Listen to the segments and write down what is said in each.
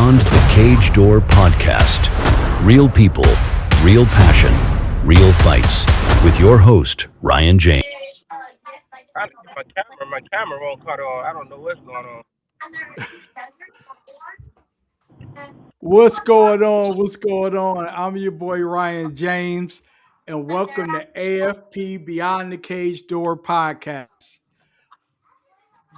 Beyond the Cage Door podcast. Real people, real passion, real fights. With your host, Ryan James. I look at my camera won't cut on. I don't know what's going on. What's going on? What's going on? I'm your boy Ryan James, and welcome to AFP Beyond the Cage Door podcast,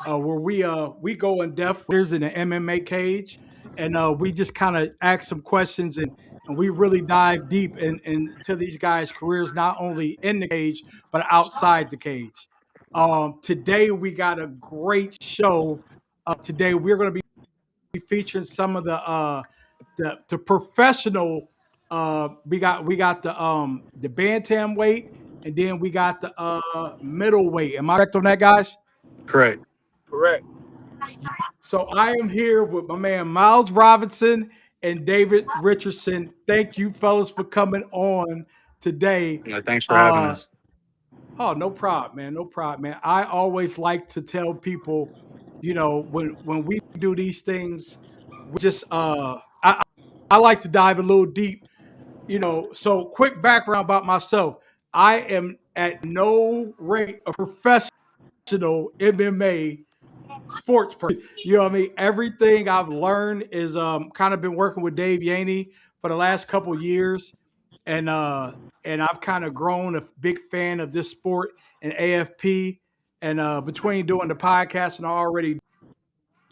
where we go in depth in the MMA cage, and we just kind of ask some questions and we really dive deep into these guys' careers, not only in the cage but outside the cage. Today we got a great show. Today we're going to be featuring some of the professional. We got the bantam weight, and then we got the middleweight. Am I correct on that, guys? Correct. Correct. So I am here with my man Myles Robinson and David Richardson. Thank you, fellas, for coming on today. Thanks for having Uh, us. oh, no problem, man. No problem, man. I always like to tell people, when we do these things, we just I like to dive a little deep. So quick background about myself. I am at no rate a professional MMA sports person. You know what I mean? Everything I've learned is kind of been working with Dave Yaney for the last couple years. And I've kind of grown a big fan of this sport and AFP. And between doing the podcast and I already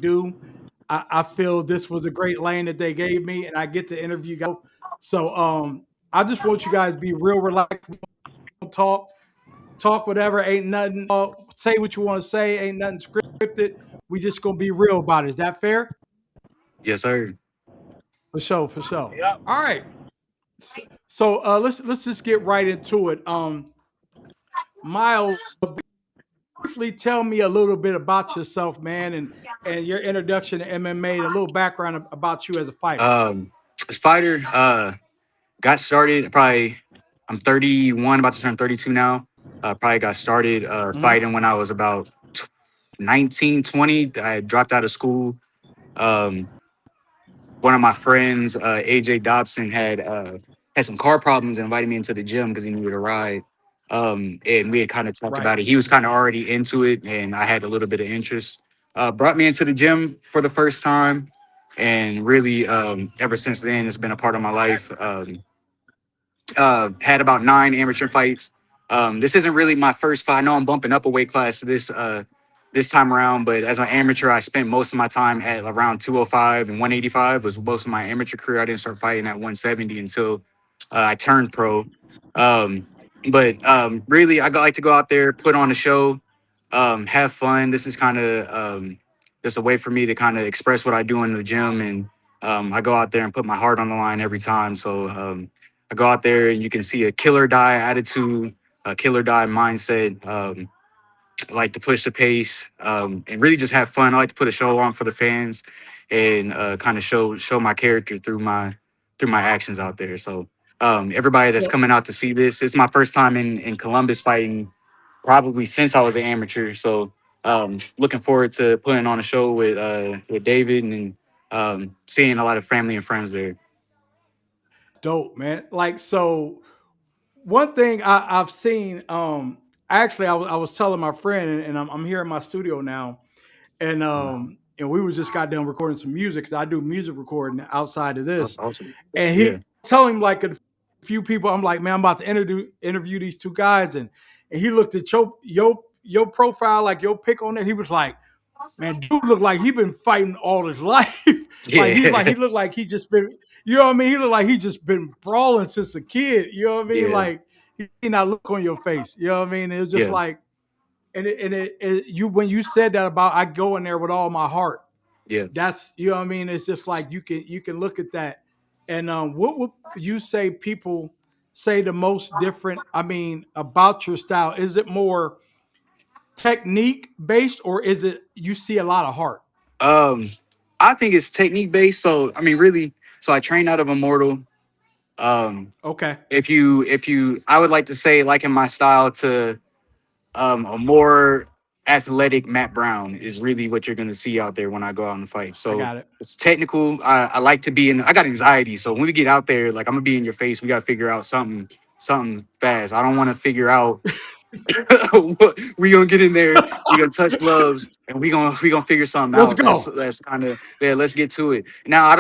do, I feel this was a great lane that they gave me, and I get to interview guys. So I just want you guys to be real relaxed, talk, talk whatever. Ain't nothing. Say what you want to say. Ain't nothing scripted. We just gonna be real about it. Is that fair? Yes, sir. For sure. For sure. Yep. All right. So let's just get right into it. Myles, briefly tell me a little bit about yourself, man, and your introduction to MMA, and a little background about you as a fighter. As fighter, got started probably. I'm 31, about to turn 32 now. Probably got started Mhm. fighting when I was about 19, 20. I had dropped out of school. Um, One of my friends, AJ Dobson, had some car problems and invited me into the gym because he needed a ride. And we had kind of talked Right. about it. He was kind of already into it, and I had a little bit of interest. Brought me into the gym for the first time, and really, ever since then, it's been a part of my life. Had about 9 amateur fights. This isn't really my first fight. I know I'm bumping up a weight class this time around, but as an amateur, I spent most of my time at around 205 and 185 was most of my amateur career. I didn't start fighting at 170 until I turned pro. Um, but really, like to go out there, put on a show, have fun. This is kind of just a way for me to kind of express what I do in the gym, and I go out there and put my heart on the line every time. So I go out there and you can see a kill or die attitude, a kill or die mindset. I like to push the pace and really just have fun. I like to put a show on for the fans and kind of show my character through my actions out there. So everybody that's So coming out to see this, it's my first time in Columbus fighting probably since I was an amateur. So looking forward to putting on a show with David and seeing a lot of family and friends there. dope, man. Like so, one thing I've seen. Actually, I was telling my friend, and I'm here in my studio now, and we were just got done recording some music because I do music recording outside of That's this, awesome. and he Yeah. telling him like a few people. I'm like, man, I'm about to interview these two guys, and he looked at your profile, like your pic on there. He was like, man, dude looked like he been fighting all his life. Like Yeah. he looked like he just been, you know what I mean? He looked like he just been brawling since a kid. You know what I mean? Yeah. Like he not look on your face. You know what I mean? It was just Yeah. like, you when you said that about I go in there with all my heart. Yeah. That's you know what I mean. It's just like you can look at that. And what would you say people say the most different? I mean, about your style? Is it more technique based, or is it you see a lot of heart? Um, I think it's technique based. So I mean, really, so I trained out of Immortal. Um, Okay. if you, I would like to say like in my style to a more athletic Matt Brown is really what you're gonna see out there when I go out and fight. I So got it. it's technical. I like to be in. I got anxiety, so when we get out there, like I'm gonna be in your face. We gotta figure out something fast. I don't want to figure out we gonna get in there, we gonna touch gloves, and we gonna figure something Let's out. That's go. that's kind of yeah. Let's get to it. Now I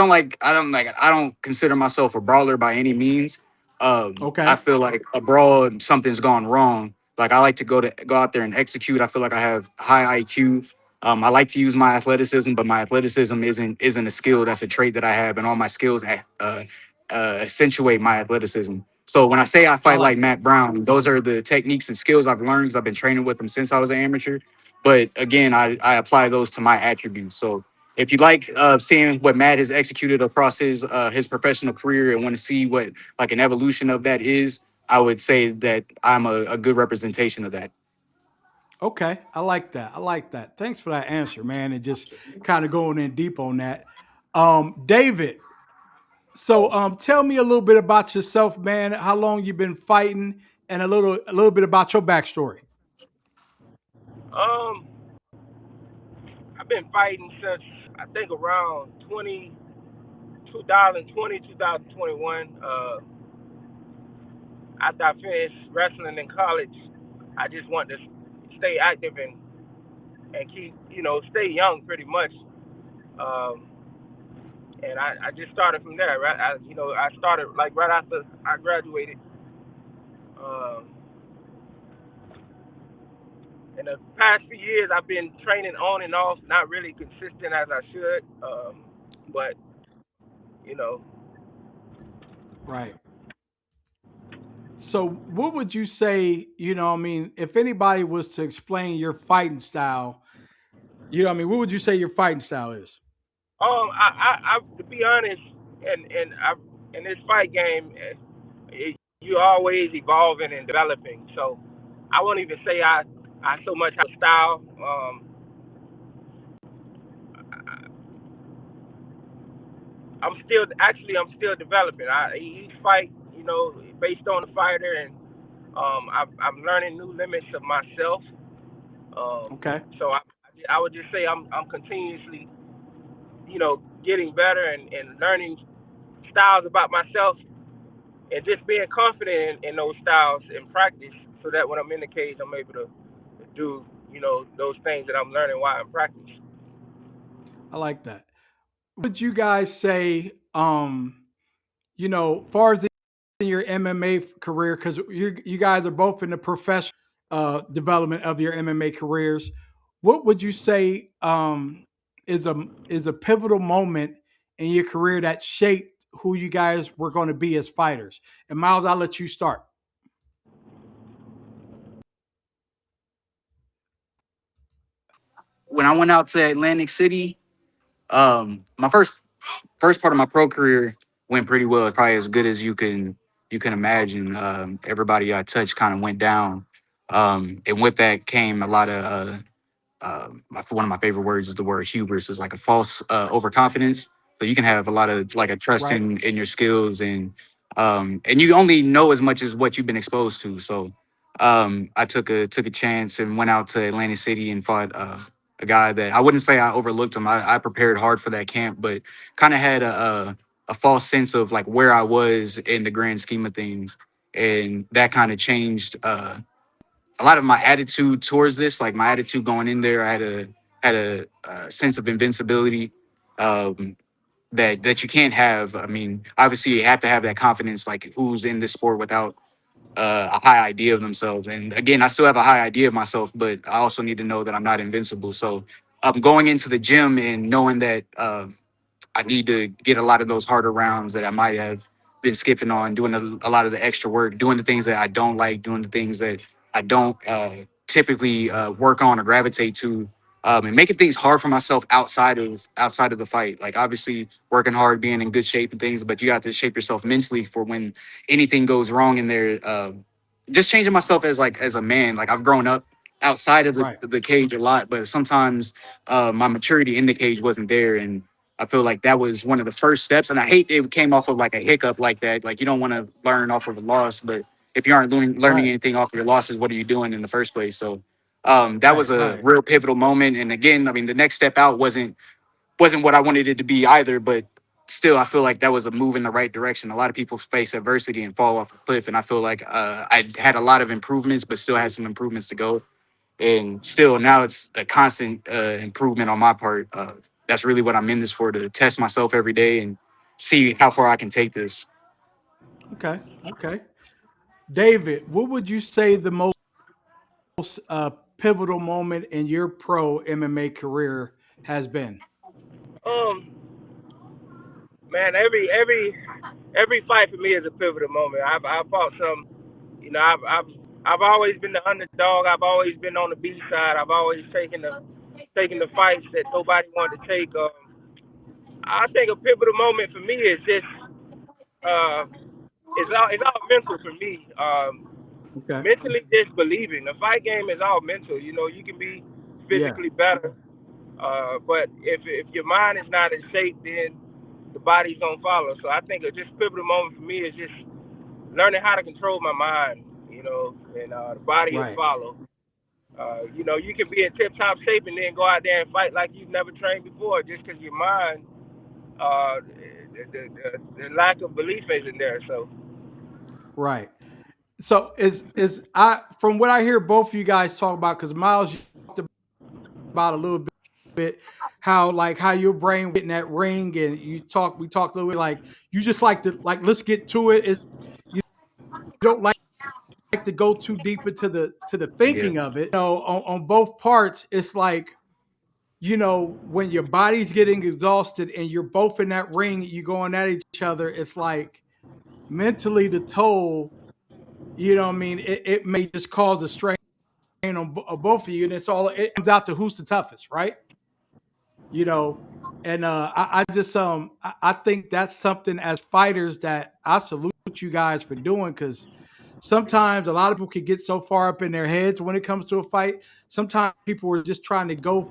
don't consider myself a brawler by any means. I Okay. feel like a brawl something's gone wrong. Like I like to go out there and execute. I feel like I have high IQ. I like to use my athleticism, but my athleticism isn't a skill. That's a trait that I have, and all my skills accentuate my athleticism. So when I say I I fight like like that. Matt Brown, those are the techniques and skills I've learned because I've been training with him since I was an amateur. But again, I apply those to my attributes. So if you like seeing what Matt has executed across his professional career and want to see what like an evolution of that is, I would say that I'm a good representation of that. Okay. I like that. I like that. Thanks for that answer, man. And just kind of going in deep on that. David, so tell me a little bit about yourself, man. How long you've been fighting, and a little bit about your backstory. Um, I've been fighting since I think around 2020, 2021. After I finished wrestling in college, I just wanted to stay active and keep, stay young pretty much. Um, and I just started from there. Right, I started like right after I graduated. Um, in the past few years, I've been training on and off, not really consistent as I should. But you know, Right. So, what would you say? I mean, if anybody was to explain your fighting style, what would you say your fighting style is? to be honest, and I in this fight game, you're always evolving and developing. So I won't even say I so much have a style. I'm still developing. Each fight, based on the fighter, and I'm learning new limits of myself. Okay. So I would just say I'm continuously, getting better and learning styles about myself and just being confident in those styles in practice, so that when I'm in the cage, I'm able to do, those things that I'm learning while in practice. I like that. Would you guys say, far as in your MMA career, because you guys are both in the professional development of your MMA careers, what would you say is a pivotal moment in your career that shaped who you guys were going to be as fighters? And Miles, I'll let you start. When I went out to Atlantic City, my first part of my pro career went pretty well. It's probably as good as you can imagine. Everybody I touched kind of went down, and with that came a lot of one of my favorite words is the word hubris. Is like a false overconfidence. So you can have a lot of like a trust Right. in your skills and you only know as much as what you've been exposed to. So I took a chance and went out to Atlantic City and fought a guy that I wouldn't say I overlooked him. I prepared hard for that camp, but kind of had a false sense of like where I was in the grand scheme of things, and that kind of changed. A lot of my attitude towards this, like my attitude going in there, I had a sense of invincibility um, that you can't have. I mean, obviously, you have to have that confidence. Like, who's in this sport without a high idea of themselves? And again, I still have a high idea of myself, but I also need to know that I'm not invincible. So, going into the gym and knowing that. I need to get a lot of those harder rounds that I might have been skipping on, doing a lot of the extra work, doing the things that I don't like, doing the things that I don't typically work on or gravitate to, and making things hard for myself outside of the fight. Like obviously working hard, being in good shape and things, but you have to shape yourself mentally for when anything goes wrong in there. Just changing myself as a man. Like I've grown up outside of Right. the cage a lot, but sometimes my maturity in the cage wasn't there, and I feel like that was one of the first steps, and I hate it came off of like a hiccup like that. Like you don't want to learn off of a loss, but if you aren't learning Right. anything off of your losses, what are you doing in the first place? So, That was Right, a right, real pivotal moment. And again, I mean, the next step out wasn't what I wanted it to be either, but still, I feel like that was a move in the right direction. A lot of people face adversity and fall off a cliff, and I feel like I had a lot of improvements, but still had some improvements to go. And still, now it's a constant improvement on my part. That's really what I'm in this for, to test myself every day and see how far I can take this. okay, okay. David, what would you say the most pivotal moment in your pro MMA career has been? Um, man, every fight for me is a pivotal moment. I've fought some, you know, I've always been the underdog. I've always been on the B side. I've always taken the fights that nobody wanted to take. I think a pivotal moment for me is just uh, it's all mental for me. Okay. Mentally just believing. The fight game is all mental. You know, you can be Yeah. physically better, but if your mind is not in shape, then the body's gonna follow. So I think a just pivotal moment for me is just learning how to control my mind. You know, and the body will Right. follow. You know, you can be in tip-top shape and then go out there and fight like you've never trained before, just because your mind, uh, the lack of belief isn't there. So Right. So is I from what I hear both of you guys talk about, because Miles, you talked about a little bit how like how your brain get in that ring, and we talked a little bit like you just like to like let's get to it. You don't like to go too deep into the Yeah, thinking of it. You know, on both parts, it's like, you know, when your body's getting exhausted and you're both in that ring, you going at each other, it's like mentally the toll, you know what I mean, it may just cause a strain on both of you, and it comes out to who's the toughest, right? You know, and I just I think that's something as fighters that I salute you guys for doing, because sometimes a lot of people can get so far up in their heads when it comes to a fight. Sometimes people are just trying to go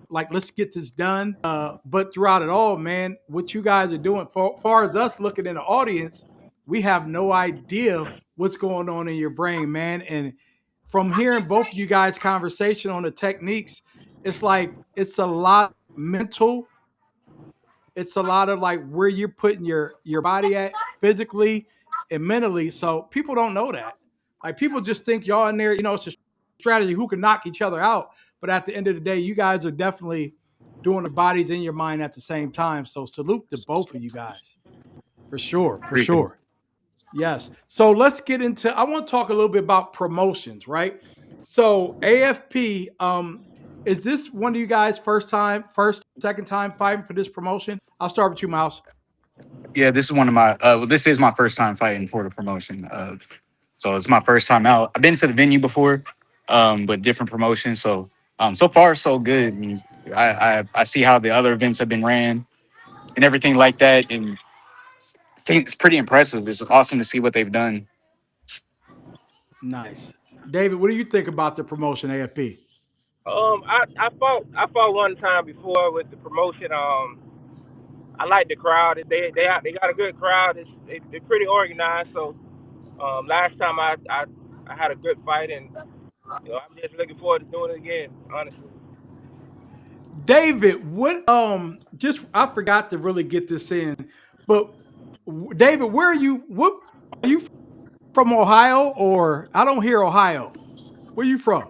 like let's get this done. But throughout it all, man, what you guys are doing, for far as us looking in the audience, we have no idea what's going on in your brain, man. And from hearing both of you guys' conversation on the techniques, it's like it's a lot mental. It's a lot of like where you're putting your body at physically and mentally. So people don't know that. Like people just think y'all in there, you know, it's a strategy who can knock each other out. But at the end of the day, you guys are definitely doing the bodies in your mind at the same time. So salute to both of you guys. For sure, for appreciate it. sure. Yes. So let's get into I want to talk a little bit about promotions, right? So AFP, is this one of you guys second time fighting for this promotion? I'll start with you, Mouse. Yeah, this is one of my. Well, this is my first time fighting for the promotion. So it's my first time out. I've been to the venue before, but different promotions. So so far so good. I mean, I see how the other events have been ran and everything like that, and I think it's pretty impressive. It's awesome to see what they've done. Nice. David, what do you think about the promotion AFP? I fought one time before with the promotion. I like the crowd. They got a good crowd. They're pretty organized. So last time I had a good fight, and you know, I'm just looking forward to doing it again. Honestly, David, what just I forgot to really get this in, but David, where are you what are you from, Ohio? Or I don't hear Ohio. Where you from?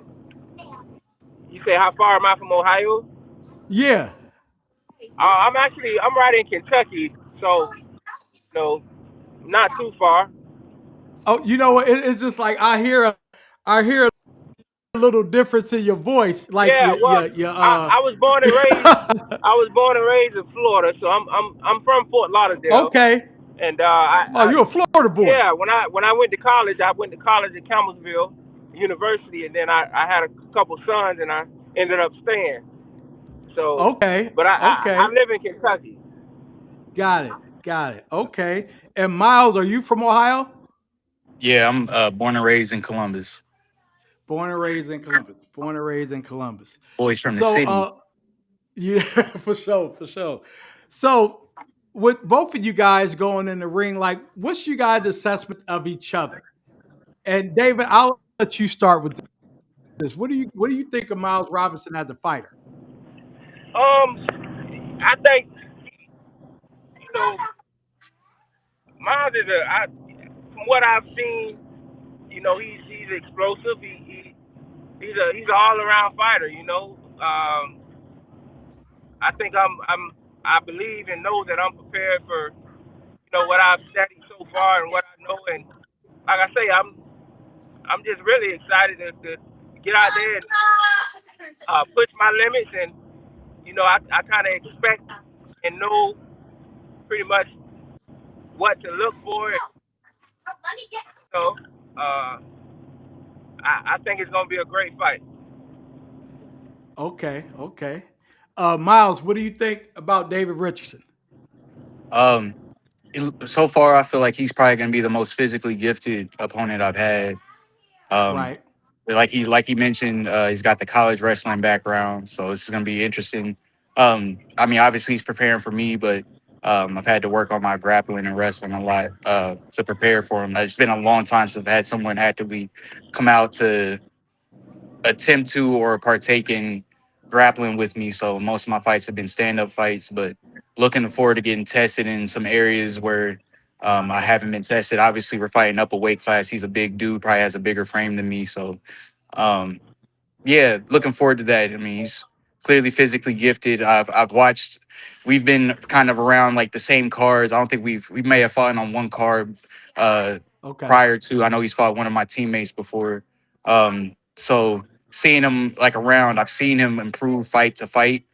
you say how far am I from Ohio? Yeah. I'm right in Kentucky, so you know, not too far. Oh, you know what? It's just like I hear a little difference in your voice. Like Yeah, well, you I was born and raised. I was born and raised in Florida, so I'm from Fort Lauderdale, okay. and Oh, you're a Florida boy. yeah, when I went to college, I went to college at Campbellsville University, and then I had a couple sons, and I ended up staying. So, Okay. but I Okay. live in Kentucky. Got it. Got it. Okay. And Miles, are you from Ohio? Yeah, I'm born and raised in Columbus. Born and raised in Columbus. Born and raised in Columbus. Boys from the So city. yeah, for sure, for sure. So with both of you guys going in the ring, like what's you guys' assessment of each other? And David, I'll let you start with this. What do you think of Miles Robinson as a fighter? I think you know Miles is from what I've seen, he's explosive. He's an all around fighter. I think I believe and know that I'm prepared for what I've studied so far and what I know. And like I say, I'm just really excited to get out there and push my limits. And I kind of expect and know pretty much what to look for. And so uh, I think it's gonna be a great fight. Okay, okay. Miles, what do you think about David Richardson? Um, so far, I feel like he's probably going to be the most physically gifted opponent I've had. Um, Right. like he mentioned, he's got the college wrestling background, so this is going to be interesting. I mean, obviously he's preparing for me, but I've had to work on my grappling and wrestling a lot to prepare for him. It's been a long time since I've had someone actively come out to attempt to or partake in grappling with me. So most of my fights have been stand up fights, but looking forward to getting tested in some areas where I haven't been tested. Obviously, we're fighting up a weight class. He's a big dude, probably has a bigger frame than me. So um, yeah, looking forward to that. I mean, he's clearly physically gifted. I've watched. We've been kind of around like the same cards. I don't think we may have fought on one card uh, Okay. prior to. I know he's fought one of my teammates before. So seeing him like around, I've seen him improve fight to fight.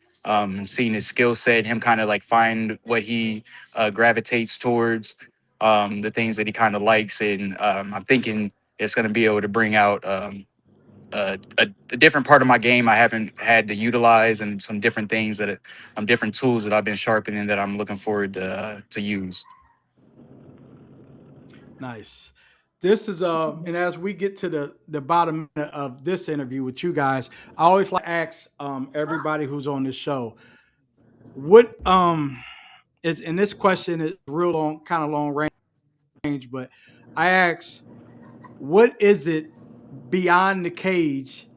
Seeing his skill set, him kind of like find what he gravitates towards, the things that he kind of likes, and I'm thinking it's going to be able to bring out. A different part of my game I haven't had to utilize, and some different things different tools that I've been sharpening that I'm looking forward to use. Nice. This is and as we get to the bottom of this interview with you guys, I always like to ask everybody who's on this show what is, and this question is real long, kind of long range, but I ask, what is it beyond the cage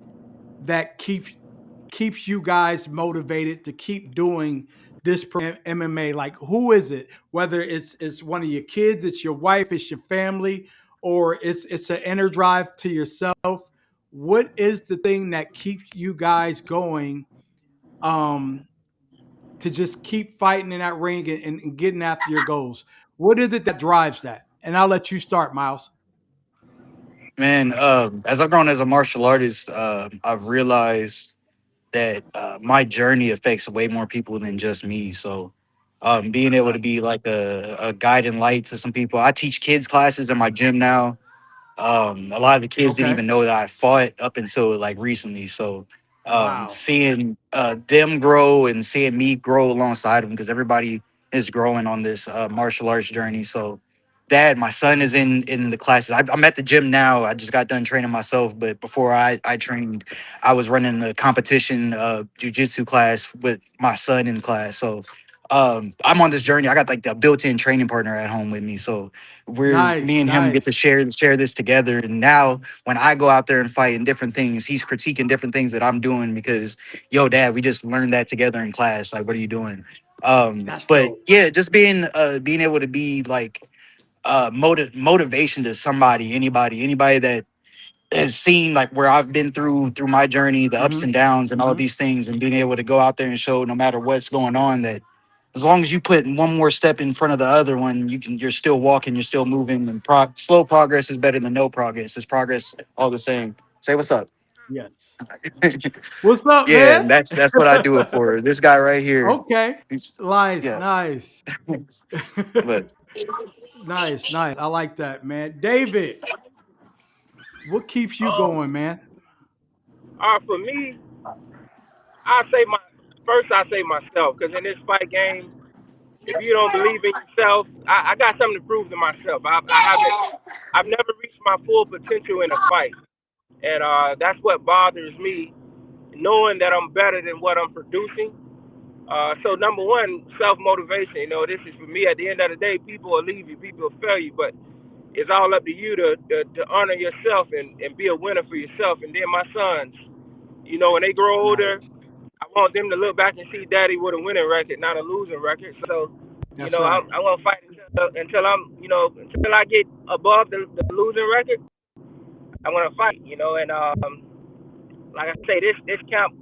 that keeps you guys motivated to keep doing this MMA? Like, who is it? Whether it's one of your kids, it's your wife, it's your family, or it's an inner drive to yourself. What is the thing that keeps you guys going? Um, to just keep fighting in that ring and getting after your goals. What is it that drives that? And I'll let you start, Miles. Man, as I've grown as a martial artist, I've realized that my journey affects way more people than just me. So, being able to Right. be like a guiding light to some people. I teach kids classes in my gym now. A lot of the kids didn't Okay. even know that I fought up until like recently. So Wow. seeing them grow and seeing me grow alongside them, because everybody is growing on this martial arts journey. So dad, my son is in the classes. I'm at the gym now. I just got done training myself, but before I trained, I was running a competition jujitsu class with my son in class. So I'm on this journey. I got like the built-in training partner at home with me. So me Nice. and him get to Nice. share this together. And now when I go out there and fight in different things, he's critiquing different things that I'm doing because, yo, dad, we just learned that together in class. Like, what are you doing? That's But dope. yeah, just being able to be like motivation to somebody, anybody that has seen like where I've been through my journey, the ups Hmm. and downs and all Hmm. these things, and being able to go out there and show no matter what's going on that as long as you put one more step in front of the other one, you're still walking, you're still moving, and slow progress is better than no progress. It's progress all the same. Say what's up. Yes. What's up, Yeah, man? and that's what I do it for. This guy right here. Okay. He's Nice. yeah. Nice. But Nice. Nice. I like that, man. David, what keeps you Um, going, man? for me, I say I say myself, because in this fight game, if you don't believe in yourself, I got something to prove to myself. I've never reached my full potential in a fight, and that's what bothers me, knowing that I'm better than what I'm producing. So number one, self motivation. This is for me. At the end of the day, people will leave you, people will fail you, but it's all up to you to honor yourself and be a winner for yourself. And then my sons, when they grow Nice. older, I want them to look back and see daddy with a winning record, not a losing record. So, That's right. I'm gonna fight until until I get above the losing record. I'm gonna fight, and like I say, this camp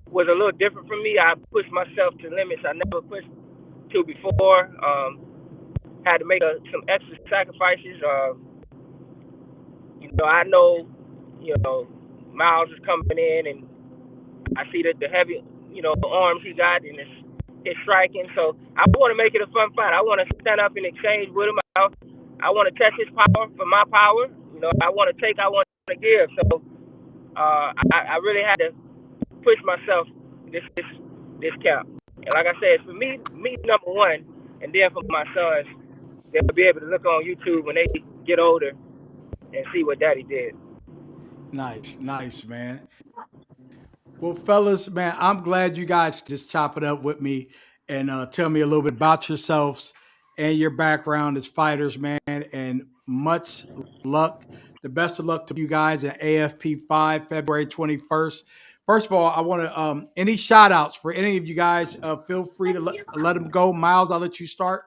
was a little different for me. I pushed myself to limits I never pushed to before. Had to make some extra sacrifices. I know, Myles is coming in, and I see that the heavy, arms he got and his striking. So I want to make it a fun fight. I want to stand up and exchange with him. I want to test his power for my power. I want to take. I want to give. So I really had to push myself this camp. And like I said, for me number one, and then for my sons, they'll be able to look on YouTube when they get older and see what daddy did. Nice, man. Well, fellas, man, I'm glad you guys just chop it up with me and tell me a little bit about yourselves and your background as fighters, man. And much luck. The best of luck to you guys at AFP 5, February 21st. First of all, I want to any shout outs for any of you guys. Feel free to let them go. Myles, I'll let you start.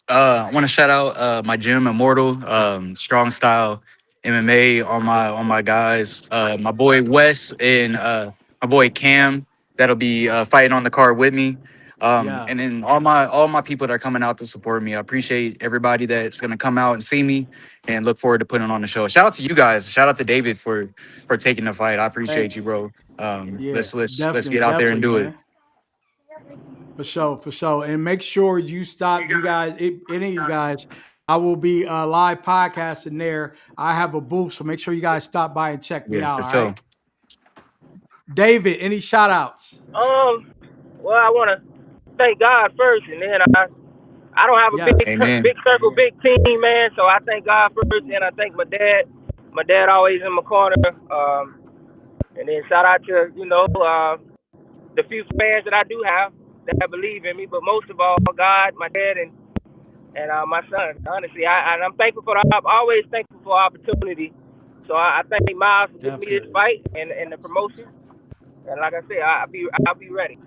I want to shout out my gym, Immortal, Strong Style MMA, on my guys, my boy Wes and my boy Cam that'll be fighting on the card with me, Yeah. and then all my people that are coming out to support me. I appreciate everybody that's gonna come out and see me, and look forward to putting on the show. Shout out to you guys. Shout out to David for taking the fight. I appreciate you, Thanks. bro. Yeah, Let's get out there and definitely, do it. man. For sure. And make sure you stop, you guys, any of you guys. I will be live podcasting there. I have a booth, so make sure you guys stop by and check me Yeah, out. for All sure. right. David, any shout outs? Well, I want to thank God first, and then I don't have a Yes. Amen. big circle, big team, man. So I thank God first, and I thank my dad. My dad always in my corner. And then shout out to the few fans that I do have that believe in me, but most of all, God, my dad, and my son. Honestly, I'm thankful for always thankful for opportunity. So I thank Myles for giving me this Definitely. fight and the promotion. And like I said, I'll be ready.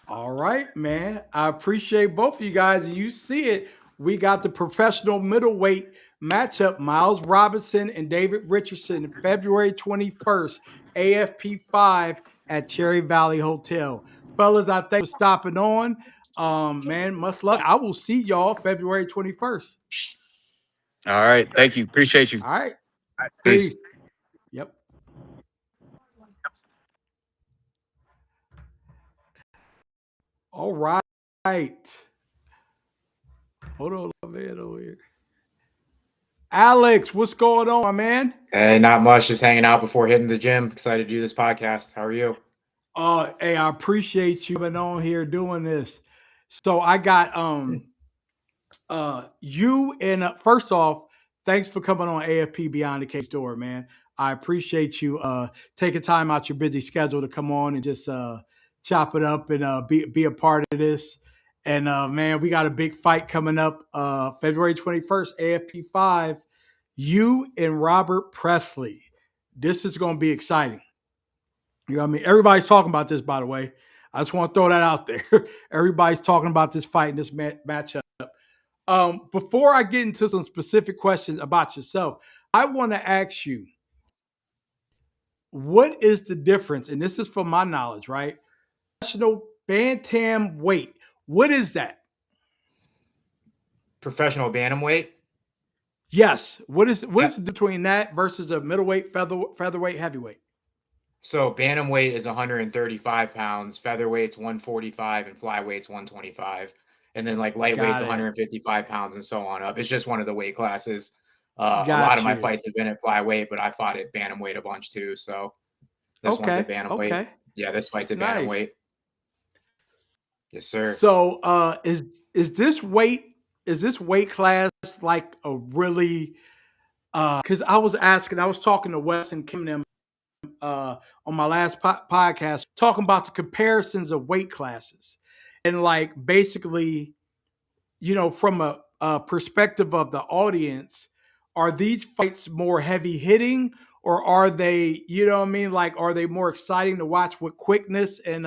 All right, man. I appreciate both of you guys. And you see it. We got the professional middleweight matchup, Myles Robinson and David Richardson, February 21st, AFP 5 at Cherry Valley Hotel. Fellas, I thank you for stopping on. Man, much luck. I will see y'all February 21st. All Yes, right. sir. Thank you. Appreciate you. All right. Peace. Peace. Yep. All right. Hold on a minute over here. Alex, what's going on, my man? Hey, not much. Just hanging out before hitting the gym. Excited to do this podcast. How are you? Hey, I appreciate you being on here doing this. So I got you and first off, thanks for coming on AFP Beyond the Cage Door, man. I appreciate you taking time out your busy schedule to come on and just chop it up and be a part of this. And man, we got a big fight coming up February 21st, AFP 5. You and Robert Presley. This is going to be exciting. You know what I mean? Everybody's talking about this, by the way. I just want to throw that out there. Everybody's talking about this fight and this matchup. Before I get into some specific questions about yourself, I want to ask you, what is the difference? And this is from my knowledge, right? Professional bantam weight. What is that? Professional bantamweight. Yes. What is between that versus a middleweight, featherweight, heavyweight? So bantamweight is 135 pounds, featherweight's 145, and flyweight's 125. And then like lightweight's Got it. 155 pounds and so on up. It's just one of the weight classes. A Got lot of my you. fights have been at flyweight, but I fought at bantamweight a bunch too. So this one's at bantamweight. Okay. Yeah, this fight's at Nice. bantamweight. Yes, sir. So is this weight class like a really because I was talking to Wes and Kim them on my last podcast talking about the comparisons of weight classes and like basically from perspective of the audience, are these fights more heavy hitting, or are they, you know what I mean? Like, are they more exciting to watch with quickness and,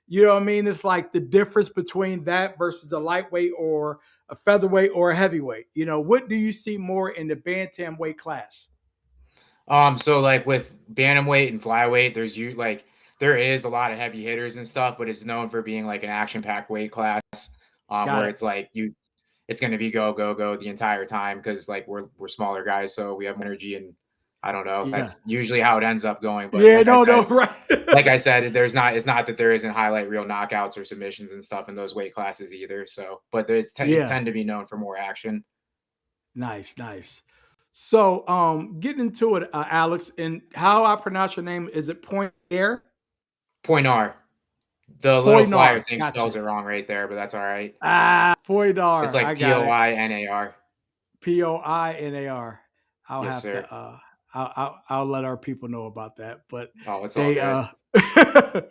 you know what I mean? It's like the difference between that versus a lightweight or a featherweight or a heavyweight. You know, what do you see more in the bantamweight class? So like with bantamweight and flyweight, there is a lot of heavy hitters and stuff, but it's known for being like an action-packed weight class, Got where it. it's like it's going to be go go go the entire time because like we're smaller guys, so we have more energy, and I don't know. Yeah. That's usually how it ends up going. But Yeah. No. No. Right. it's not that there isn't highlight reel knockouts or submissions and stuff in those weight classes either. So, but it's Yeah. tend to be known for more action. Nice. Nice. So, getting into it, Alex, and how I pronounce your name, is it Ponair? Poinar, the little flyer Poinar. thing spells Gotcha. it wrong right there, but that's all right. Poinar. It's I like got it. Poinar. Poinar. I'll Yes, have sir. to. I'll let our people know about that. But Oh, it's all they. good.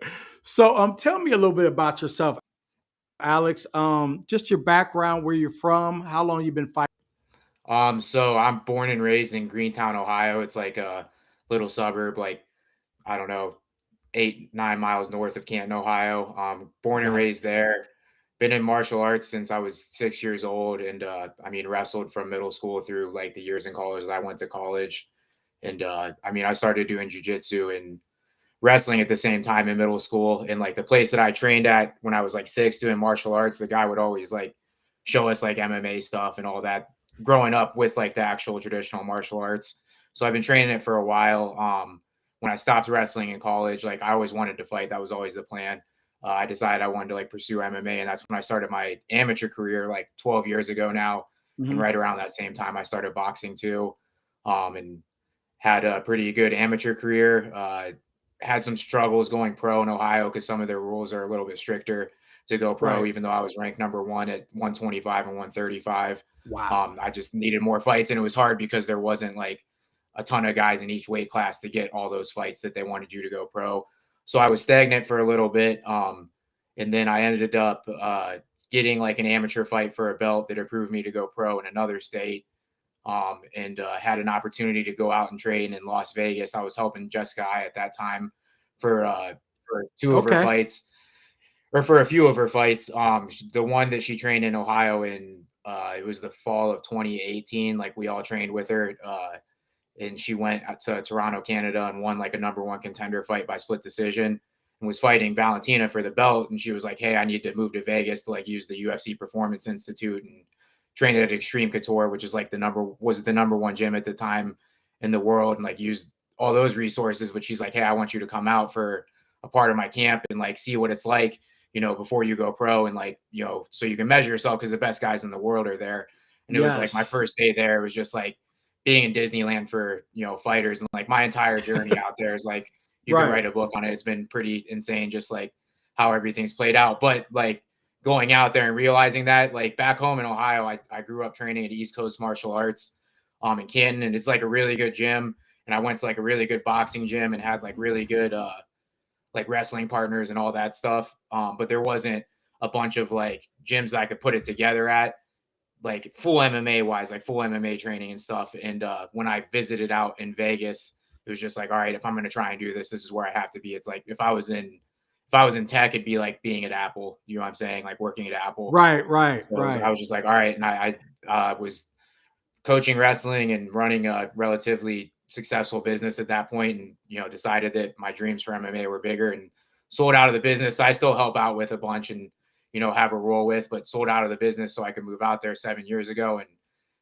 So, tell me a little bit about yourself, Alex. Just your background, where you're from, how long you've been fighting. So I'm born and raised in Greentown, Ohio. It's like a little suburb, like I don't know, 8-9 miles north of Canton, Ohio. Born and Got it. raised there. Been in martial arts since I was 6 years old, and I mean, wrestled from middle school through like the years in college that I went to college. And I mean, I started doing jujitsu and wrestling at the same time in middle school. And like the place that I trained at when I was like 6 doing martial arts, the guy would always like show us like MMA stuff and all that growing up with like the actual traditional martial arts. So I've been training it for a while. When I stopped wrestling in college, like I always wanted to fight. That was always the plan. I decided I wanted to like pursue MMA, and that's when I started my amateur career like 12 years ago now. And Mhm. right around that same time, I started boxing too, and had a pretty good amateur career. Had some struggles going pro in Ohio because some of their rules are a little bit stricter to go pro, Right. even though I was ranked number one at 125 and 135. Wow. I just needed more fights, and it was hard because there wasn't like a ton of guys in each weight class to get all those fights that they wanted you to go pro. So I was stagnant for a little bit. And then I ended up getting like an amateur fight for a belt that approved me to go pro in another state. And had an opportunity to go out and train in Las Vegas. I was helping Jessica I at that time for two of her Okay. fights, or for a few of her fights. The one that she trained in Ohio in it was the fall of 2018. Like we all trained with her, and she went to Toronto, Canada, and won like a number one contender fight by split decision, and was fighting Valentina for the belt. And she was like, "Hey, I need to move to Vegas to like use the UFC Performance Institute and trained at Extreme Couture, which is like the number one gym at the time in the world, and like used all those resources." But she's like, "Hey, I want you to come out for a part of my camp and like see what it's like, before you go pro, and like, so you can measure yourself because the best guys in the world are there." And it was like my Yes. first day there. It was just like being in Disneyland for, fighters. And like my entire journey out there is like, you can Right. write a book on it. It's been pretty insane, just like how everything's played out. But like, going out there and realizing that, like back home in Ohio, I grew up training at East Coast Martial Arts in Canton, and it's like a really good gym. And I went to like a really good boxing gym and had like really good like wrestling partners and all that stuff. But there wasn't a bunch of like gyms that I could put it together at, like full MMA wise, like full MMA training and stuff. And when I visited out in Vegas, it was just like, all right, if I'm going to try and do this, this is where I have to be. It's like if I was in tech, it'd be like being at Apple. You know what I'm saying? Like working at Apple. Right. Right. So I Right. was just like, all right. And I was coaching wrestling and running a relatively successful business at that point, and decided that my dreams for MMA were bigger, and sold out of the business that I still help out with a bunch and have a role with, but sold out of the business so I could move out there 7 years ago and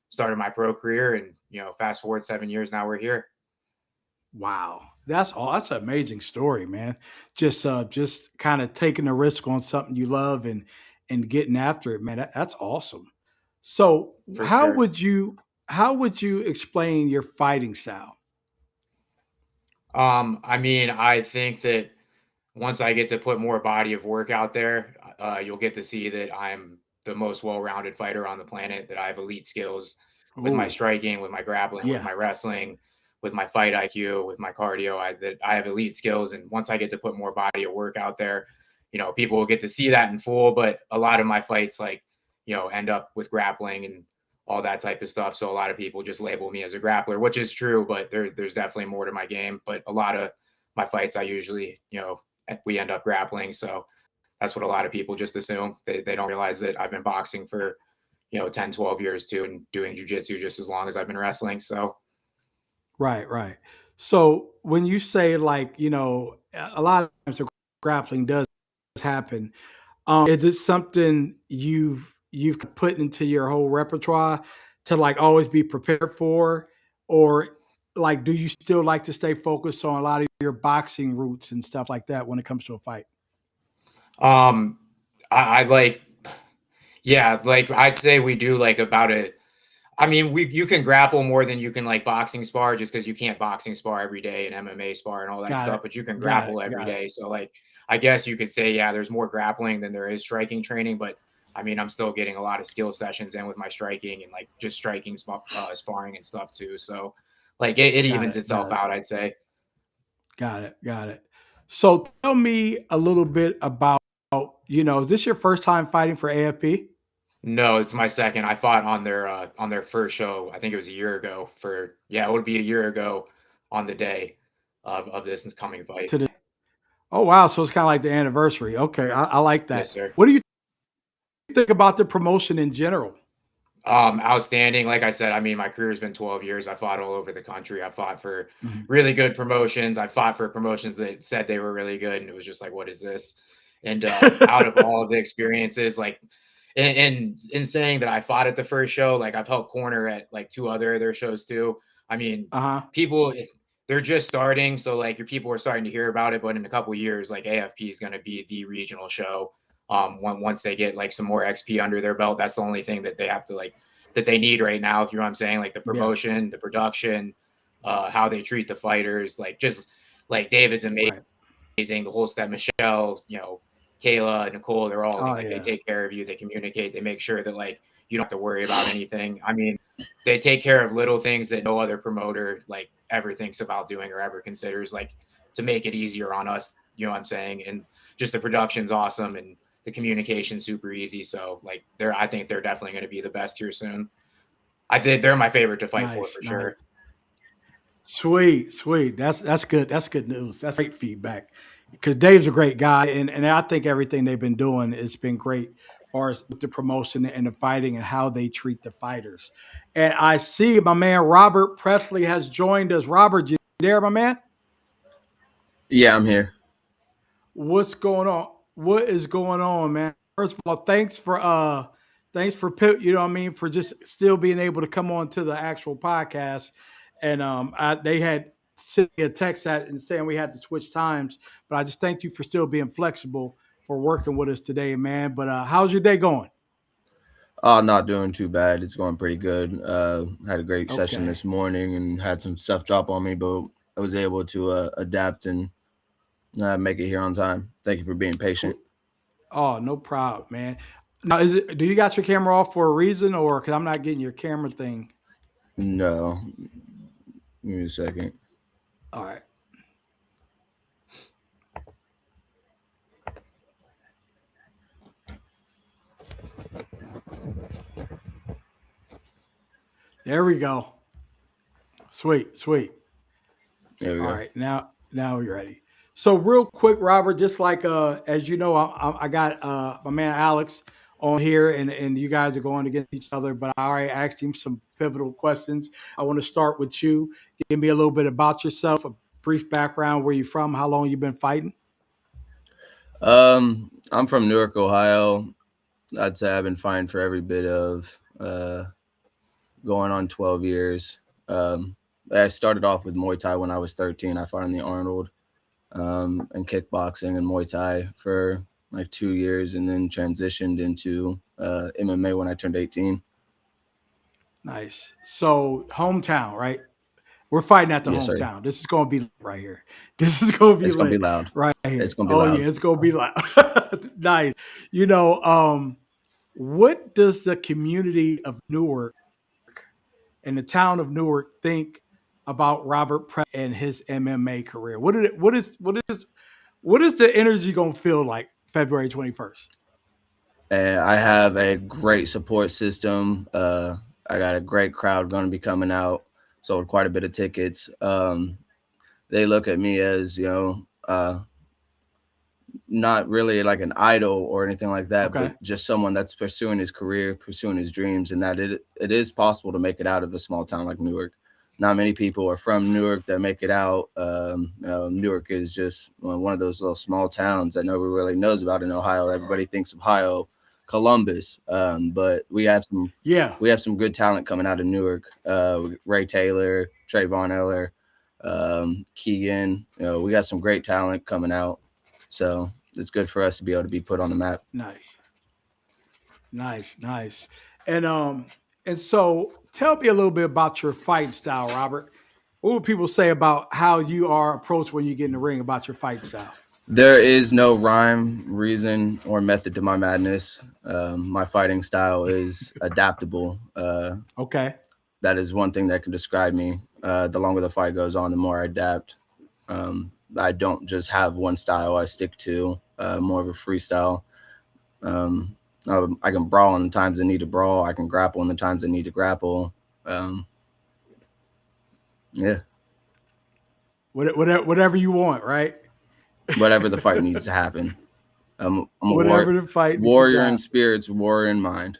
started my pro career. And fast forward 7 years, now we're here. Wow. That's all. That's an amazing story, man. Just kind of taking a risk on something you love and getting after it, man. That's awesome. So, For how sure. would you explain your fighting style? I mean, I think that once I get to put more body of work out there, you'll get to see that I'm the most well-rounded fighter on the planet, that I have elite skills with my Oh, striking, with my grappling, with yeah. my wrestling, with my fight IQ, with my cardio. That I have elite skills. And once I get to put more body of work out there, people will get to see that in full. But a lot of my fights, like, end up with grappling and all that type of stuff. So a lot of people just label me as a grappler, which is true, but there's definitely more to my game. But a lot of my fights, I usually, we end up grappling. So that's what a lot of people just assume. They don't realize that I've been boxing for, 10, 12 years too, and doing jujitsu just as long as I've been wrestling. So. Right. So when you say like, a lot of times the grappling does happen, is it something you've put into your whole repertoire to like always be prepared for, or like do you still like to stay focused on a lot of your boxing roots and stuff like that when it comes to a fight? Um, I like, yeah, like I'd say we do like about a. I mean, you can grapple more than you can like boxing spar, just because you can't boxing spar every day and MMA spar and all that Got stuff, it. but you can Got it. grapple every Got it. day. So like, I guess you could say, yeah, there's more grappling than there is striking training, but I mean, I'm still getting a lot of skill sessions in with my striking and like just striking, sparring and stuff too. So like it Got evens it. Got itself it. out, I'd say. Got it. So tell me a little bit about, is this your first time fighting for AFP? No, it's my second. I fought on their first show. I think it was a year ago. It would be a year ago on the day of this coming fight. To the Oh wow, so it's kind of like the anniversary. Okay, I like Yes, that. sir. What do you think about the promotion in general? Outstanding. Like I said, I mean, my career has been 12 years. I fought all over the country. I fought for Mhm. really good promotions. I fought for promotions that said they were really good, and it was just like, what is this? And out of all of the experiences, like, in saying that I fought at the first show, like I've helped corner at like two other of their shows too. I mean, Uh-huh. people they're just starting, so like your people are starting to hear about it. But in a couple of years, like AFP is going to be the regional show. Once they get like some more XP under their belt, that's the only thing that they have to like that they need right now. You know what I'm saying? Like the Yeah, promotion, the production, how they treat the fighters, like just like David's amazing, right. the whole step, Michelle, Kayla, Nicole, they're all Oh like they yeah. take care of you, they communicate, they make sure that like you don't have to worry about anything. I mean, they take care of little things that no other promoter like ever thinks about doing or ever considers, like to make it easier on us. You know what I'm saying? And just the production's awesome and the communication super easy. So like I think they're definitely going to be the best here soon. I think they're my favorite to fight for Nice. sure. Sweet. That's good. That's good news. That's great feedback. Because Dave's a great guy, and I think everything they've been doing has been great as far as with the promotion and the fighting and how they treat the fighters. And I see my man Robert Presley has joined us. Robert, you there, my man? Yeah, I'm here. What's going on? What is going on, man? First of all, thanks for you know what I mean, for just still being able to come on to the actual podcast. And they had sent me a text and saying we had to switch times, but I just thank you for still being flexible for working with us today, man. But how's your day going? Not doing too bad. It's going pretty good. Had a great session Okay. this morning and had some stuff drop on me, but I was able to adapt and make it here on time. Thank you for being patient. Oh, no problem, man. Now, do you got your camera off for a reason, or because I'm not getting your camera thing? No, give me a second. All right. There we go. Sweet. There we All go. right, now we're ready. So real quick, Robert, just like as you know, I got my man Alex on here, and you guys are going against each other. But I already asked him some pivotal questions. I want to start with you. Give me a little bit about yourself, a brief background, where you're from, how long you've been fighting. I'm from Newark, Ohio. I'd say I've been fighting for every bit of going on 12 years. I started off with Muay Thai when I was 13. I fought in the Arnold and kickboxing and Muay Thai for like 2 years, and then transitioned into MMA when I turned 18. Nice. So hometown, right? We're fighting at the Yes, sir. hometown. This is going to be lit right here. This is going to be It's gonna be lit loud. right It's here. gonna be Oh loud. yeah, it's going to be like nice. You know, what does the community of Newark and the town of Newark think about Robert Pratt and his MMA career? What is the energy going to feel like February 21st? And I have a great support system. I got a great crowd going to be coming out. Sold quite a bit of tickets. They look at me as, not really like an idol or anything like that, Okay. but just someone that's pursuing his career, pursuing his dreams, and that it is possible to make it out of a small town like Newark. Not many people are from Newark that make it out. Newark is just one of those little small towns that nobody really knows about in Ohio. Everybody thinks Ohio, Columbus, but we have some good talent coming out of Newark. Ray Taylor, Trayvon Eller, Keegan. We got some great talent coming out. So it's good for us to be able to be put on the map. Nice. And so tell me a little bit about your fighting style, Robert. What would people say about how you are approached when you get in the ring about your fight style? There is no rhyme, reason, or method to my madness. My fighting style is adaptable. Okay. That is one thing that can describe me. The longer the fight goes on, the more I adapt. I don't just have one style I stick to, more of a freestyle. I can brawl in the times I need to brawl. I can grapple in the times I need to grapple. Yeah. Whatever you want, right? Whatever the fight needs to happen. I'm the fight warrior in spirits, warrior in mind.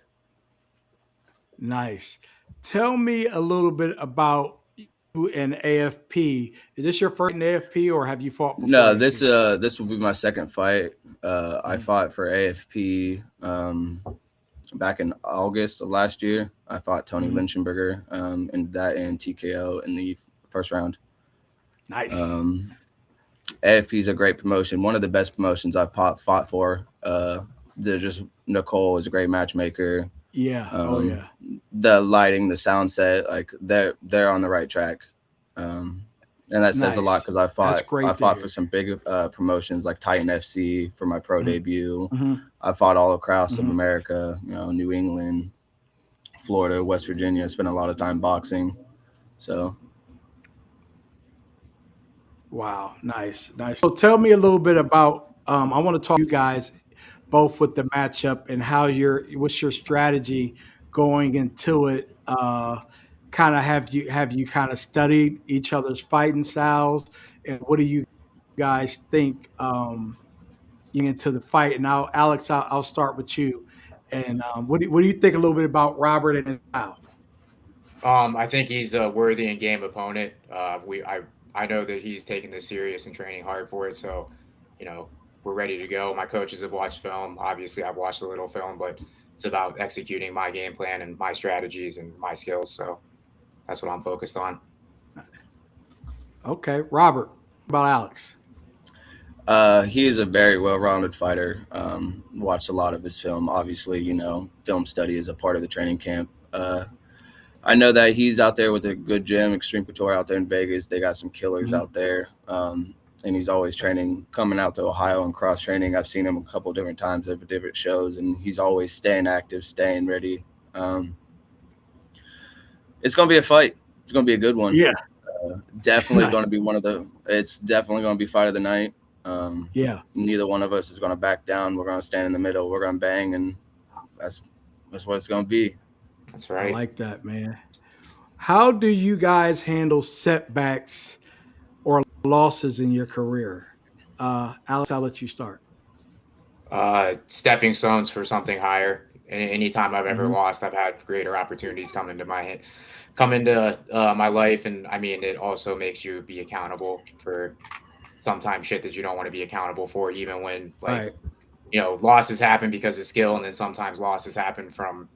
Nice. Tell me a little bit about you and AFP. Is this your first in AFP, or have you fought before? No, this will be my second fight. I fought for AFP back in August of last year. I fought Tony Linchenberger and TKO in the first round. Nice. AFP is a great promotion, one of the best promotions I've fought for. Nicole is a great matchmaker. Yeah. The lighting, the sound set, like they're on the right track. And that says a lot because I fought for some big promotions like Titan FC for my pro debut. I fought all across of America, New England, Florida, West Virginia. I spent a lot of time boxing. So wow, nice. So tell me a little bit about I want to talk to you guys both with the matchup and what's your strategy going into it. Kind of have you kind of studied each other's fighting styles, and what do you guys think into the fight? And now, Alex, I'll start with you. And what do you think a little bit about Robert and his style? I think he's a worthy and game opponent. I know that he's taking this serious and training hard for it. So, we're ready to go. My coaches have watched film. Obviously, I've watched a little film, but it's about executing my game plan and my strategies and my skills. So that's what I'm focused on. Okay, Robert, what about Alex? He is a very well-rounded fighter. Watched a lot of his film. Obviously, film study is a part of the training camp. I know that he's out there with a good gym, Extreme Couture out there in Vegas. They got some killers out there. And he's always training, coming out to Ohio and cross-training. I've seen him a couple different times at different shows, and he's always staying active, staying ready. It's going to be a fight. It's going to be a good one. Yeah. Definitely going to be it's definitely going to be fight of the night. Neither one of us is going to back down. We're going to stand in the middle. We're going to bang, and that's what it's going to be. That's right. I like that, man. How do you guys handle setbacks or losses in your career? Alex, I'll let you start. Stepping stones for something higher. Anytime I've ever lost, I've had greater opportunities come into my life. And I mean, it also makes you be accountable for sometimes shit that you don't want to be accountable for, even when losses happen because of skill. And then sometimes losses happen from,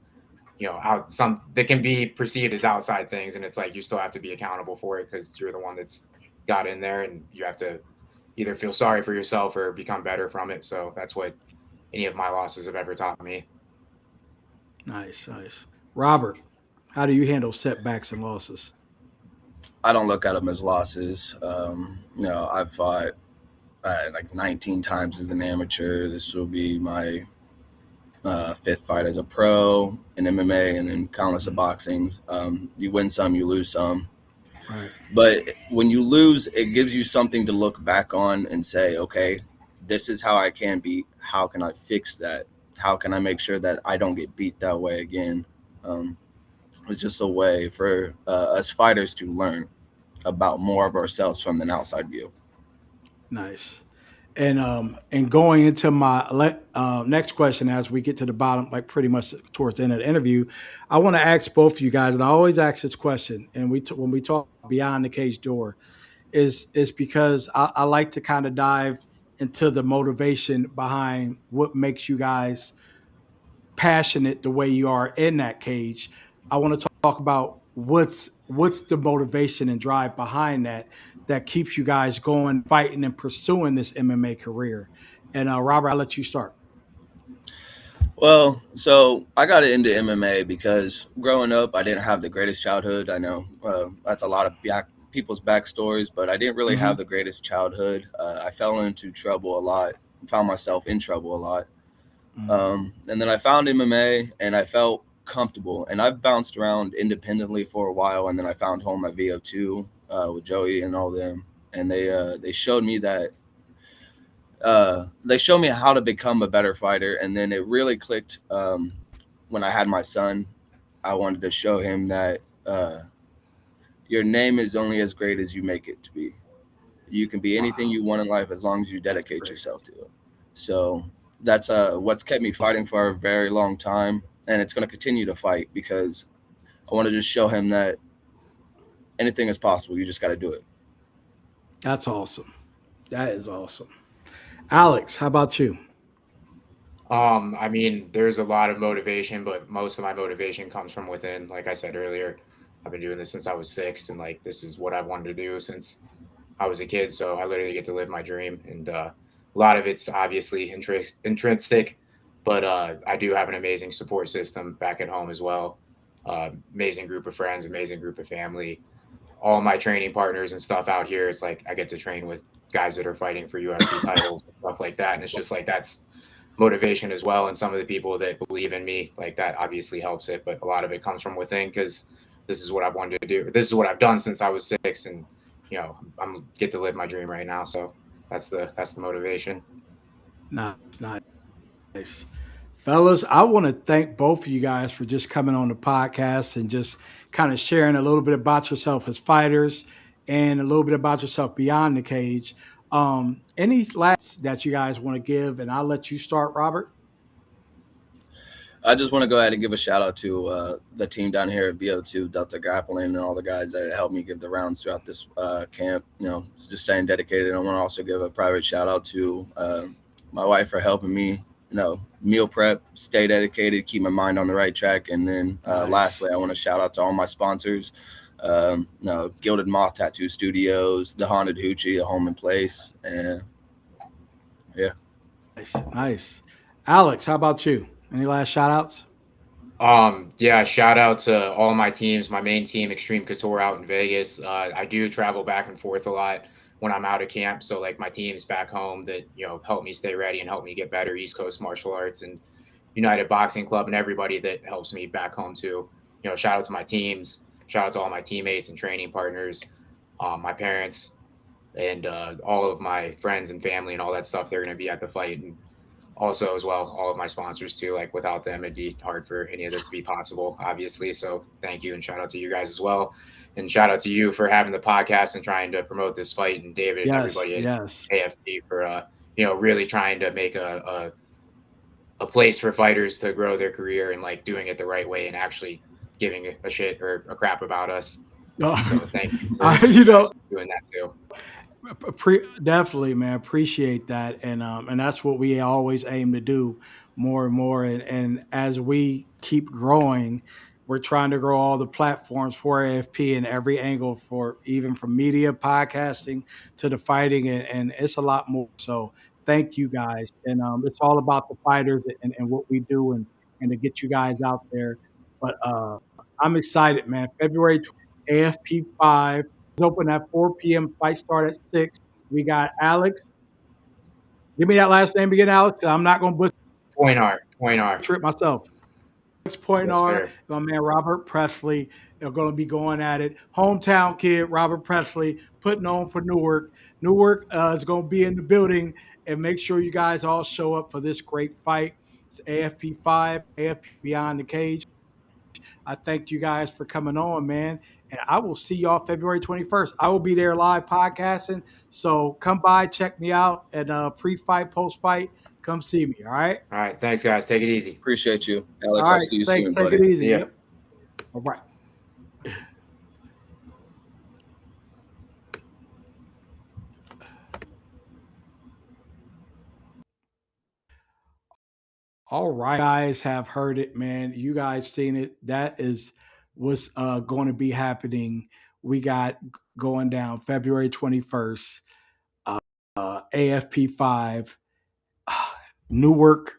that can be perceived as outside things. And it's like, you still have to be accountable for it because you're the one that's got in there, and you have to either feel sorry for yourself or become better from it. So that's what any of my losses have ever taught me. Nice. Robert, how do you handle setbacks and losses? I don't look at them as losses. I've fought like 19 times as an amateur. This will be my fifth fight as a pro in MMA, and then countless of boxing. You win some, you lose some. Right. But when you lose, it gives you something to look back on and say, okay, this is how I can be. How can I fix that? how can I make sure that I don't get beat that way again? Um, it's just a way for us fighters to learn about more of ourselves from an outside view. Nice. And going into my next question as we get to the bottom, like pretty much towards the end of the interview, I want to ask both of you guys, and I always ask this question, and when we talk beyond the cage door, is because I like to kind of dive into the motivation behind what makes you guys passionate the way you are in that cage. I want to talk about what's the motivation and drive behind that keeps you guys going, fighting, and pursuing this MMA career. And Robert, I'll let you start. Well, so I got into MMA because growing up, I didn't have the greatest childhood. I know that's a lot of people's backstories, but I didn't really Hmm. have the greatest childhood. I fell into trouble a lot, found myself in trouble a lot. And then I found MMA and I felt comfortable. And I've bounced around independently for a while. And then I found home at VO2 with Joey and all them. And they showed me that they showed me how to become a better fighter. And then it really clicked when I had my son. I wanted to show him that your name is only as great as you make it to be. You can be anything Wow, you want in life as long as you dedicate great, yourself to it. So that's what's kept me fighting awesome. for a very long time, and it's going to continue to fight because I want to just show him that anything is possible. You just got to do it. That's awesome. That is awesome. Alex, how about you? I mean, there's a lot of motivation, but most of my motivation comes from within. Like I said earlier, I've been doing this since I was 6, and like this is what I wanted to do since I was a kid. So I literally get to live my dream, and a lot of it's obviously intrinsic, but I do have an amazing support system back at home as well. Amazing group of friends, amazing group of family. All my training partners and stuff out here. It's like I get to train with guys that are fighting for UFC titles and stuff like that, and it's just like that's motivation as well. And some of the people that believe in me, like that obviously helps it, but a lot of it comes from within because this is what I've wanted to do. This is what I've done since I was 6, and I'm get to live my dream right now. So that's the motivation. Nice, nice. Fellas, I want to thank both of you guys for just coming on the podcast and just kind of sharing a little bit about yourself as fighters and a little bit about yourself beyond the cage. Any last that you guys want to give, and I'll let you start, Robert. I just want to go ahead and give a shout out to the team down here at VO2 Delta Grappling and all the guys that helped me give the rounds throughout this camp. Just staying dedicated. I want to also give a private shout out to my wife for helping me. Meal prep, stay dedicated, keep my mind on the right track, and then Nice. lastly, I want to shout out to all my sponsors. Gilded Moth Tattoo Studios, the Haunted Hoochie, a home and place, and yeah. Nice. Nice. Alex, how about you? Any last shout outs? Yeah, shout out to all my teams, my main team, Extreme Couture out in Vegas. I do travel back and forth a lot when I'm out of camp. So like my teams back home that, help me stay ready and help me get better, East Coast Martial Arts and United Boxing Club and everybody that helps me back home too. Shout out to my teams, shout out to all my teammates and training partners, my parents, and all of my friends and family and all that stuff. They're going to be at the fight, and also as well all of my sponsors too. Like without them it'd be hard for any of this to be possible, obviously. So thank you, and shout out to you guys as well, and shout out to you for having the podcast and trying to promote this fight, and David and Yes. everybody at Yes. AFP for really trying to make a place for fighters to grow their career and like doing it the right way and actually giving a shit or a crap about us. So thank you for You you know, guys doing that too. Definitely, man. Appreciate that, and that's what we always aim to do more and more. And as we keep growing, we're trying to grow all the platforms for AFP in every angle, for even from media, podcasting to the fighting, and it's a lot more. So thank you guys, and it's all about the fighters and what we do, and to get you guys out there. But I'm excited, man. February 20th, AFP 5 is open at 4 p.m. Fight start at 6. We got Alex. Give me that last name again, Alex. I'm not going to Point art. butcher it myself. Alex Yes, Poinair, sir. my man Robert Presley are going to be going at it. Hometown kid Robert Presley putting on for Newark. Newark is going to be in the building, and make sure you guys all show up for this great fight. It's AFP 5, AFP Beyond the Cage. I thank you guys for coming on, man. And I will see y'all February 21st. I will be there live podcasting. So come by, check me out, and pre-fight, post-fight, come see me. All right. All right. Thanks, guys. Take it easy. Appreciate you, All Alex. I'll right. see you Thanks. soon, Take buddy. it easy. Yeah. Yep. All right. All right, guys have heard it, man. You guys seen it. That is what's going to be happening. We got going down February 21st, AFP 5, Newark,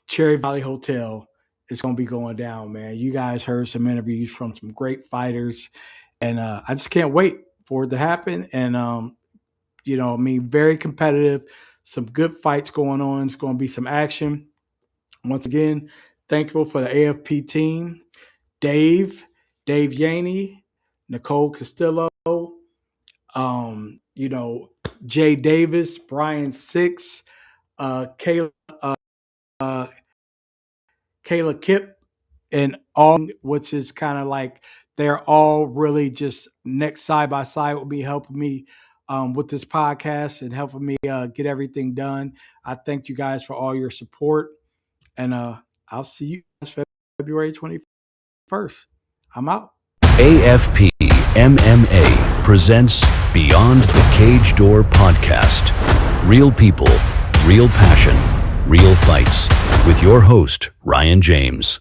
Cherry Valley Hotel. It's going to be going down, man. You guys heard some interviews from some great fighters, and I just can't wait for it to happen. And, I mean, very competitive, some good fights going on. It's going to be some action. Once again, thankful for the AFP team, Dave Yaney, Nicole Castillo, Jay Davis, Brian Six, Kayla Kip, and all, which is kind of like they're all really just next side by side with me, helping me with this podcast and helping me get everything done. I thank you guys for all your support. And I'll see you guys February 21st. I'm out. AFP MMA presents Beyond the Cage Door podcast. Real people, real passion, real fights. With your host, Ryan James.